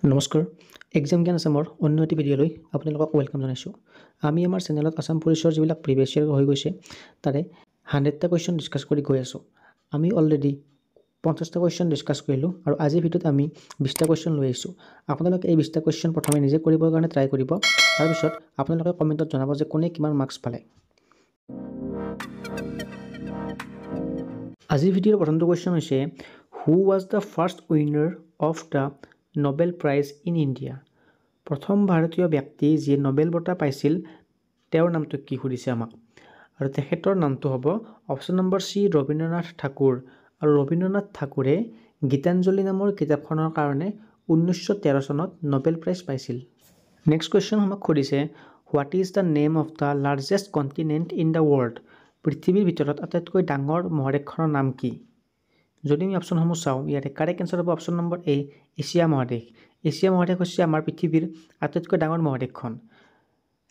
নমস্কাৰ এক্সাম জ্ঞান আছামৰ অন্য এটি ভিডিঅ'লৈ আপোনালোকক ৱেলকাম জনাইছোঁ। আমি আমাৰ চেনেলত আছাম পুলিচৰ যিবিলাক প্ৰিভিয়াছ ইয়েৰ হৈ গৈছে তাৰে 100টা কুৱেশ্যন ডিছকাছ কৰি গৈ আছোঁ। আমি অলৰেডি 50টা কুৱেশ্যন ডিছকাছ কৰিলোঁ আৰু আজিৰ ভিডিঅ'ত আমি 20টা কুৱেশ্যন লৈ আহিছোঁ। আপোনালোকে এই 20টা কুৱেশ্যন প্ৰথমে নিজে কৰিবৰ কাৰণে ট্ৰাই কৰিব, তাৰপিছত আপোনালোকে কমেণ্টত জনাব যে কোনে কিমান মাৰ্কছ পালে। আজিৰ ভিডিঅ'ৰ প্ৰথমটো কুৱেশ্যন হৈছে who was the first winner of the Nobel prize in India. প্ৰথম ভাৰতীয় ব্যক্তি যিয়ে নোবেল বঁটা পাইছিল তেওঁৰ নামটো কি সুধিছে আমাক, আৰু তেখেতৰ নামটো হ'ব option number C Rabindranath Thakur. আৰু ৰবীন্দ্ৰনাথ ঠাকুৰে গীতাঞ্জলি নামৰ কিতাপখনৰ কাৰণে 1913 চনত নোবেল প্ৰাইজ পাইছিল। নেক্সট কুৱেশ্যন আমাক সুধিছে what is the name of the largest continent in the world. পৃথিৱীৰ ভিতৰত আটাইতকৈ ডাঙৰ মহাদেশখনৰ নাম কি? যদি আমি অপশ্যনসমূহ চাওঁ ইয়াতে কাৰেক্ট এনচাৰ হ'ব অপশ্যন নম্বৰ এ এছিয়া মহাদেশ। এছিয়া মহাদেশ হৈছে আমাৰ পৃথিৱীৰ আটাইতকৈ ডাঙৰ মহাদেশখন,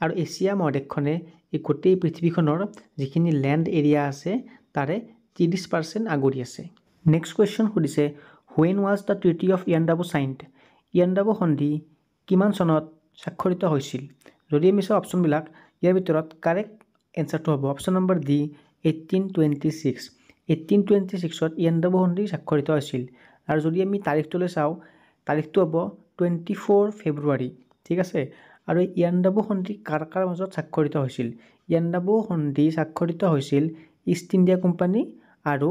আৰু এছিয়া মহাদেশখনে এই গোটেই পৃথিৱীখনৰ যিখিনি লেণ্ড এৰিয়া আছে তাৰে 30% আগুৰি আছে। নেক্সট কুৱেশ্যন সুধিছে when was the treaty of Yandabo child. Yandabo সন্ধি কিমান চনত স্বাক্ষৰিত হৈছিল? যদি আমি চাওঁ অপশ্যনবিলাক ইয়াৰ ভিতৰত কাৰেক্ট এনচাৰটো হ'ব অপশ্যন নম্বৰ ডি 1826। 1826ত ইয়াণ্ডাবু সন্ধি স্বাক্ষৰিত হৈছিল। আৰু যদি আমি তাৰিখটোলৈ চাওঁ তাৰিখটো হ'ব 24 ফেব্ৰুৱাৰী, ঠিক আছে। আৰু এই ইয়াণ্ডাবু সন্ধি কাৰ কাৰ মাজত স্বাক্ষৰিত হৈছিল? ইয়াণ্ডাবু সন্ধি স্বাক্ষৰিত হৈছিল ইষ্ট ইণ্ডিয়া কোম্পানী আৰু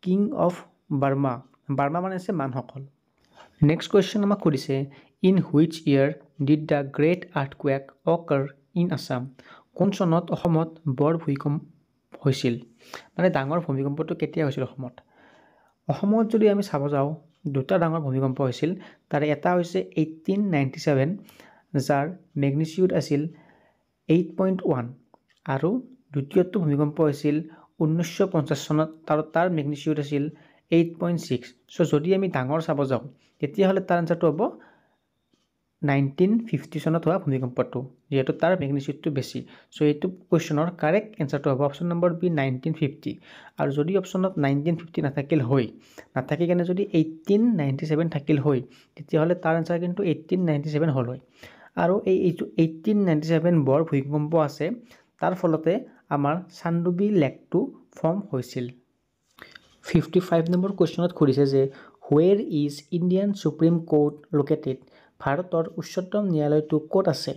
কিং অফ বাৰ্মা। বাৰ্মা মানে আছে মানসকল। নেক্সট কুৱেশ্যন আমাক সুধিছে in which year did the great earthquake অকাৰ in Assam. কোন চনত অসমত বৰ ভূমিকম্প হৈছিল? মানে ডাঙৰ ভূমিকম্পটো কেতিয়া হৈছিল অসমত? অসমত যদি আমি চাব যাওঁ দুটা ডাঙৰ ভূমিকম্প হৈছিল, তাৰে এটা হৈছে 1897 যাৰ মেগনিচিউড আছিল 8.1, আৰু দ্বিতীয়টো ভূমিকম্প হৈছিল 1950 চনত আৰু তাৰ মেগনিচিউড আছিল 8.6। চ' যদি আমি ডাঙৰ চাব যাওঁ তেতিয়াহ'লে তাৰ আনচাৰটো হ'ব 1950 চনত হোৱা ভূমিকম্পটো, যিহেতু তাৰ মেগনিচিউডটো বেছি। চ' এইটো কুৱেশ্যনৰ কাৰেক্ট এনচাৰটো হ'ব অপশ্যন নম্বৰ বি 1950। আৰু যদি অপশ্যনত 1950 নাথাকি কেনে যদি 1897 থাকিল হয় তেতিয়াহ'লে তাৰ আনচাৰ কিন্তু 1897 হ'ল হয়। আৰু এইটো 1897 বৰ ভূমিকম্প আছে, তাৰ ফলতে আমাৰ চানডুবি লেকটো ফৰ্ম হৈছিল। 55 নম্বৰ কুৱেশ্যনত সুধিছে যে where is Indian supreme court located. ভাৰতৰ উচ্চতম ন্যায়ালয়টো ক'ত আছে?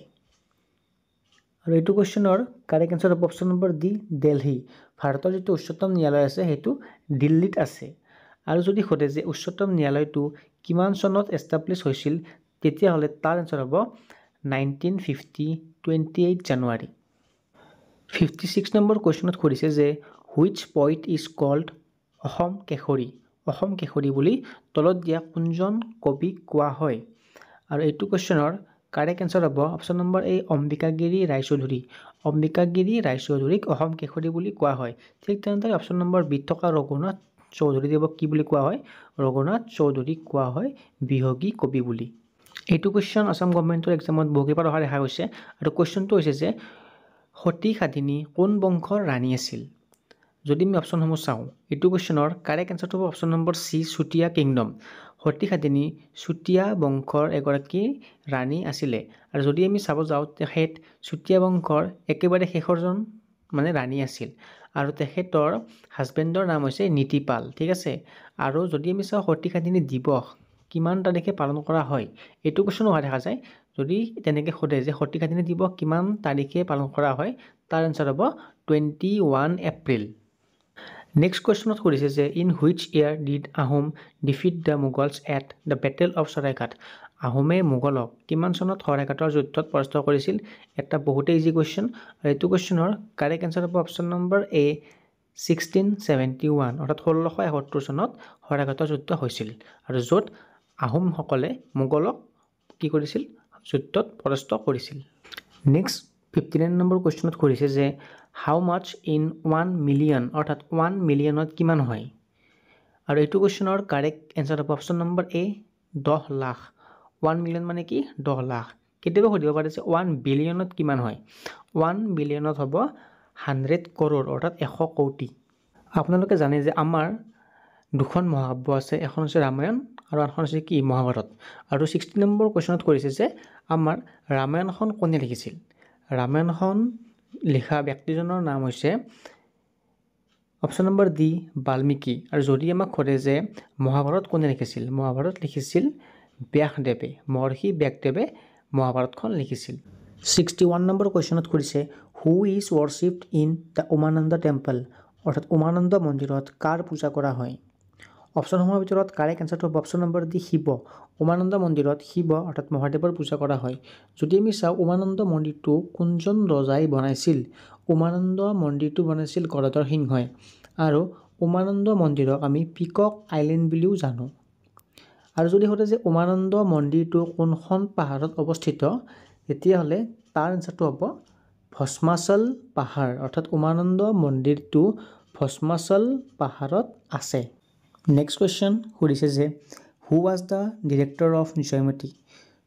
আৰু এইটো কুৱেশ্যনৰ কাৰেক্ট এনচাৰ হ'ব অপশ্যন নম্বৰ ডি দিল্লী। ভাৰতৰ যিটো উচ্চতম ন্যায়ালয় আছে সেইটো দিল্লীত আছে। আৰু যদি সোধে যে উচ্চতম ন্যায়ালয়টো কিমান চনত এষ্টাব্লিছ হৈছিল তেতিয়াহ'লে তাৰ এনচাৰ হ'ব 1950 28 জানুৱাৰী। 56 নম্বৰ কুৱেশ্যনত সুধিছে যে which point is called Asom Keshari. Asom Keshari বুলি তলত দিয়া কোনজন কবিক কোৱা হয়? আৰু এইটো কুৱেশ্যনৰ কাৰেক্ট এনচাৰ হ'ব option number A Ambikagiri Raichoudhury. Ambikagiri ৰায়চৌধুৰীক অসম কেশৰী বুলি কোৱা হয়। ঠিক তেনেদৰে অপশ্যন নম্বৰ বিত থকা ৰঘুনাথ চৌধুৰীদেৱক কি বুলি কোৱা হয়? ৰঘুনাথ চৌধুৰীক কোৱা হয় বিহগী কবি বুলি। এইটো কুৱেশ্যন আছাম গভৰ্ণমেণ্টৰ এক্সামত বহুকেইবাৰ অহা দেখা গৈছে। আৰু কুৱেশ্যনটো হৈছে যে সতী সাধিনী কোন বংশৰ ৰাণী আছিল? যদি আমি অপশ্যনসমূহ চাওঁ এইটো কুৱেশ্যনৰ কাৰেক্ট এনচাৰটো হ'ব option number C Chutia kingdom. Sati Sadhini Chutia বংশৰ এগৰাকী ৰাণী আছিলে। আৰু যদি আমি চাব যাওঁ তেখেত চুতীয়া বংশৰ একেবাৰে শেষৰজন মানে ৰাণী আছিল, আৰু তেখেতৰ হাজবেণ্ডৰ নাম হৈছে নীতিপাল, ঠিক আছে। আৰু যদি আমি চাওঁ সতী সাধিনী দিৱস কিমান তাৰিখে পালন কৰা হয় এইটো কুৱেশ্যন অহা দেখা যায়। যদি তেনেকৈ সোধে যে সতী সাধিনী দিৱস কিমান তাৰিখে পালন কৰা হয় তাৰ এনচাৰ হ'ব 21 এপ্ৰিল। নেক্সট কুৱেশ্যনত সুধিছে যে in which year did Ahom defeat the Mughals at the battle of Saraighat. আহোমে মোগলক কিমান চনত শৰাইঘাটৰ যুদ্ধত পৰাস্ত কৰিছিল? এটা বহুতেই ইজি কুৱেশ্যন। আৰু এইটো কুৱেশ্যনৰ কাৰেক্ট এনচাৰ হ'ব অপশ্যন নম্বৰ এ 1671, অৰ্থাৎ 1671 চনত শৰাইঘাটৰ যুদ্ধ হৈছিল, আৰু য'ত আহোমসকলে মোগলক কি কৰিছিল? যুদ্ধত পৰাস্ত কৰিছিল। নেক্সট 59 নম্বৰ কুৱেশ্যনত সুধিছে যে হাউ মাছ ইন 1 মিলিয়ন, অৰ্থাৎ 1 মিলিয়নত কিমান হয়? আৰু এইটো কুৱেশ্যনৰ কাৰেক্ট এনচাৰ হ'ব অপশ্যন নম্বৰ এ 10 লাখ। 1 মিলিয়ন মানে কি? 10 লাখ। কেতিয়াবা সুধিব পাৰে যে 1 বিলিয়নত কিমান হয়? 1 বিলিয়নত হ'ব 100 কৰোৰ, অৰ্থাৎ 100 কোটি। আপোনালোকে জানে যে আমাৰ দুখন মহাকাব্য আছে, এখন হৈছে ৰামায়ণ আৰু আনখন হৈছে কি মহাভাৰত। আৰু 60 নম্বৰ কুৱেশ্যনত কৰিছে যে আমাৰ ৰামায়ণখন কোনে লিখিছিল। ৰামায়ণখন লিখা ব্যক্তিজনৰ নাম হৈছে অপশ্যন নম্বৰ ডি বাল্মীকি। আৰু যদি আমাক সোধে যে মহাভাৰত কোনে লিখিছিল, মহাভাৰত লিখিছিল ব্যাসদেৱে, মহৰ্ষি ব্যাসদেৱে মহাভাৰতখন লিখিছিল। 61 নম্বৰ কুৱেশ্যনত কৰিছে who is worshipped in the Umananda temple, অৰ্থাৎ উমানন্দ মন্দিৰত কাৰ পূজা কৰা হয়। অপশ্যনসমূহৰ ভিতৰত কাৰেক্ট এনচাৰটো হ'ব option number D Shiva. Umananda মন্দিৰত শিৱ অৰ্থাৎ মহাদেৱৰ পূজা কৰা হয়। যদি আমি চাওঁ উমানন্দ মন্দিৰটো কোনজন ৰজাই বনাইছিল, উমানন্দ মন্দিৰটো বনাইছিল গদাধৰ সিংহই। আৰু উমানন্দ মন্দিৰক আমি পিকক আইলেণ্ড বুলিও জানো। আৰু যদি সোধে যে উমানন্দ মন্দিৰটো কোনখন পাহাৰত অৱস্থিত, তেতিয়াহ'লে তাৰ এনচাৰটো হ'ব ভস্মাচল পাহাৰ, অৰ্থাৎ উমানন্দ মন্দিৰটো ভস্মাচল পাহাৰত আছে। নেক্সট কুৱেশ্যন সুধিছে যে হু was the director of Joymoti.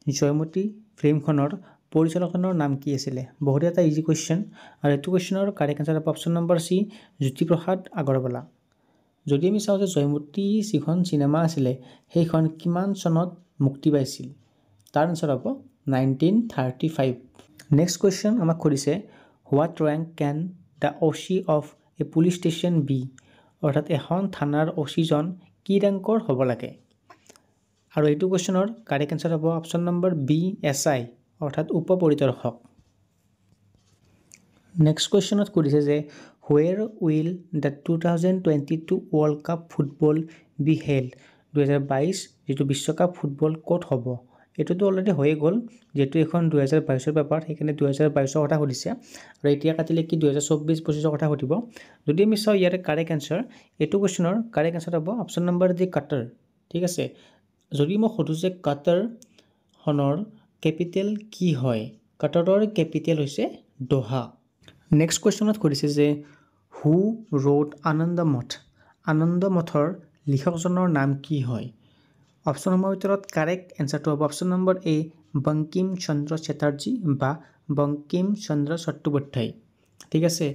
Joymoti ফিল্মখনৰ পৰিচালকজনৰ নাম কি আছিলে। বহুত এটা ইজি কুৱেশ্যন। আৰু এইটো কুৱেশ্যনৰ কাৰেক্ট এনচাৰ হ'ব option number C Jyotiprasad Agarwala. যদি আমি চাওঁ যে জয়মতী যিখন চিনেমা আছিলে সেইখন কিমান চনত মুক্তি পাইছিল, তাৰ এনচাৰ হ'ব 1935। নেক্সট কুৱেশ্যন আমাক সুধিছে what rank can the OC of a police station be, অৰ্থাৎ এখন থানাৰ অ'চিজন কি ৰেংকৰ হ'ব লাগে। আৰু এইটো কুৱেশ্যনৰ কাৰেক্ট এনচাৰ হ'ব অপশ্যন নম্বৰ বি SI, অৰ্থাৎ উপ পৰিদৰ্শক। নেক্সট কুৱেশ্যনত সুধিছে যে where will the 2022 world cup football be held. 2022 যিটো বিশ্বকাপ ফুটবল ক'ত হ'ব। এইটোতো অলৰেডি হৈয়ে গ'ল, যিহেতু এইখন 2022ৰ পেপাৰ, সেইকাৰণে 2022ৰ কথা সুধিছে। আৰু এতিয়া কাটিলে কি 2024-25ৰ কথা সুধিব। যদি আমি চাওঁ ইয়াৰে কাৰেক্ট এনচাৰ, এইটো কুৱেশ্যনৰ কাৰেক্ট এনচাৰ হ'ব অপশ্যন নম্বৰ ডি কাটাৰ। ঠিক আছে। যদি মই সোধোঁ যে কাটাৰখনৰ কেপিটেল কি হয়, কাটাৰৰ কেপিটেল হৈছে দোহা। নেক্সট কুৱেশ্যনত সুধিছে যে হু ৰোড আনন্দ মঠ। আনন্দ মঠৰ লিখকজনৰ নাম কি হয়। অপশ্যনসমূহৰ ভিতৰত কাৰেক্ট এনচাৰটো হ'ব অপশ্যন নম্বৰ এ বংকিম চন্দ্ৰ চেটাৰ্জী বা বংকিম চন্দ্ৰ চট্টোপাধ্যায়। ঠিক আছে।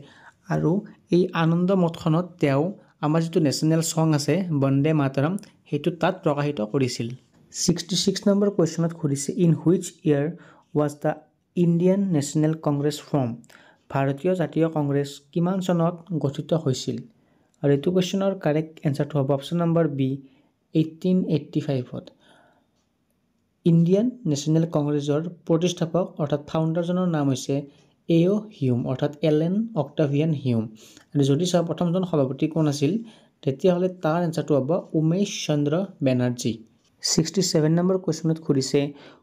আৰু এই আনন্দ মঠখনত তেওঁ আমাৰ যিটো নেশ্যনেল ছং আছে বন্দে মাতৰম, সেইটো তাত প্ৰকাশিত কৰিছিল। 66 নম্বৰ কুৱেশ্যনত সুধিছে in which year was the Indian national Congress form. ভাৰতীয় জাতীয় কংগ্ৰেছ কিমান চনত গঠিত হৈছিল। আৰু এইটো কুৱেশ্যনৰ কাৰেক্ট এনচাৰটো হ'ব অপশ্যন নম্বৰ বি 1885ত। ইণ্ডিয়ান নেশ্যনেল কংগ্ৰেছৰ প্ৰতিষ্ঠাপক অৰ্থাৎ ফাউণ্ডাৰজনৰ নাম হৈছে এঅ' হিউম, অৰ্থাৎ এলেন অক্টাভিয়ান হিউম। আৰু যদি চাওঁ প্ৰথমজন সভাপতি কোন আছিল, তেতিয়াহ'লে তাৰ এনচাৰটো হ'ব উমেশ চন্দ্ৰ বেনাৰ্জী। 67 নম্বৰ কুৱেশ্যনত সুধিছে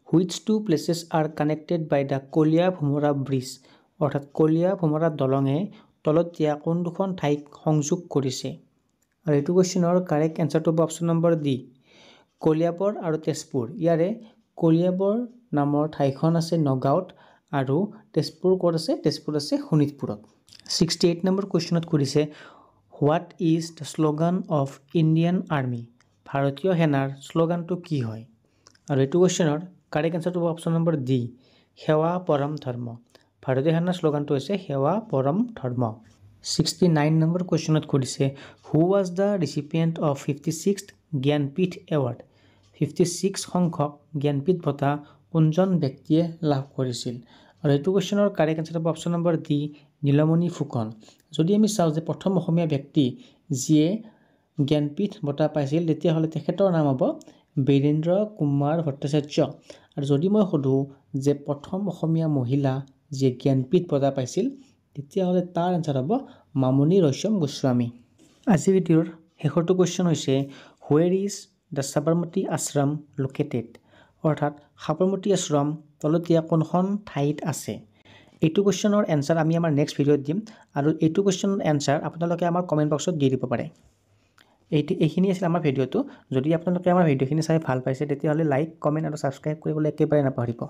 which two places are connected by the Kalia Bhomora bridge, অৰ্থাৎ কলীয়া ভোমোৰা দলঙে তলতীয়া কোন দুখন ঠাইক সংযোগ কৰিছে। আৰু এইটো কুৱেশ্যনৰ কাৰেক্ট এনচাৰটো হ'ব অপশ্যন নম্বৰ ডি কলিয়াবৰ আৰু তেজপুৰ। ইয়াৰে কলিয়াবৰ নামৰ ঠাইখন আছে নগাঁৱত আৰু তেজপুৰ ক'ত আছে, তেজপুৰ আছে শোণিতপুৰত। 68 নম্বৰ কুৱেশ্যনত সুধিছে what is the slogan of Indian army. ভাৰতীয় সেনাৰ শ্লোগানটো কি হয়। আৰু এইটো কুৱেশ্যনৰ কাৰেক্ট এনচাৰটো হ'ব অপশ্যন নম্বৰ ডি সেৱা পৰম ধৰ্ম। ভাৰতীয় সেনাৰ শ্লোগানটো হৈছে সেৱা পৰম ধৰ্ম। 69 নম্বৰ কুৱেশ্যনত সুধিছে হু was the recipient of 56th Jnanpith award. 56 সংখ্যক জ্ঞানপীঠ বঁটা কোনজন ব্যক্তিয়ে লাভ কৰিছিল। আৰু এইটো কুৱেশ্যনৰ কাৰেক্ট এনচাৰ হ'ব option number D Nilmani Phukan. যদি আমি চাওঁ যে প্ৰথম অসমীয়া ব্যক্তি যিয়ে জ্ঞানপীঠ বঁটা পাইছিল, তেতিয়াহ'লে তেখেতৰ নাম হ'ব বীৰেন্দ্ৰ কুমাৰ ভট্টাচাৰ্য। আৰু যদি মই সোধোঁ যে প্ৰথম অসমীয়া মহিলা যিয়ে জ্ঞানপীঠ বঁটা পাইছিল, তেতিয়াহ'লে তাৰ এনচাৰ হ'ব মামণি ৰয়ছম গোস্বামী। আজিৰ ভিডিঅ'ৰ শেষৰটো কুৱেশ্যন হৈছে where is the Sabarmati Ashram located, অৰ্থাৎ সাবৰমতী আশ্ৰম তলতীয়া কোনখন ঠাইত আছে। এইটো কুৱেশ্যনৰ এনচাৰ আমি আমাৰ নেক্সট ভিডিঅ'ত দিম। আৰু এইটো কুৱেশ্যনৰ এনচাৰ আপোনালোকে আমাৰ কমেণ্ট বক্সত দি দিব পাৰে। এইখিনি আছিল আমাৰ ভিডিঅ'টো। যদি আপোনালোকে আমাৰ ভিডিঅ'খিনি চাই ভাল পাইছে, তেতিয়াহ'লে লাইক, কমেণ্ট আৰু ছাবস্ক্ৰাইব কৰিবলৈ একেবাৰে নাপাহৰিব।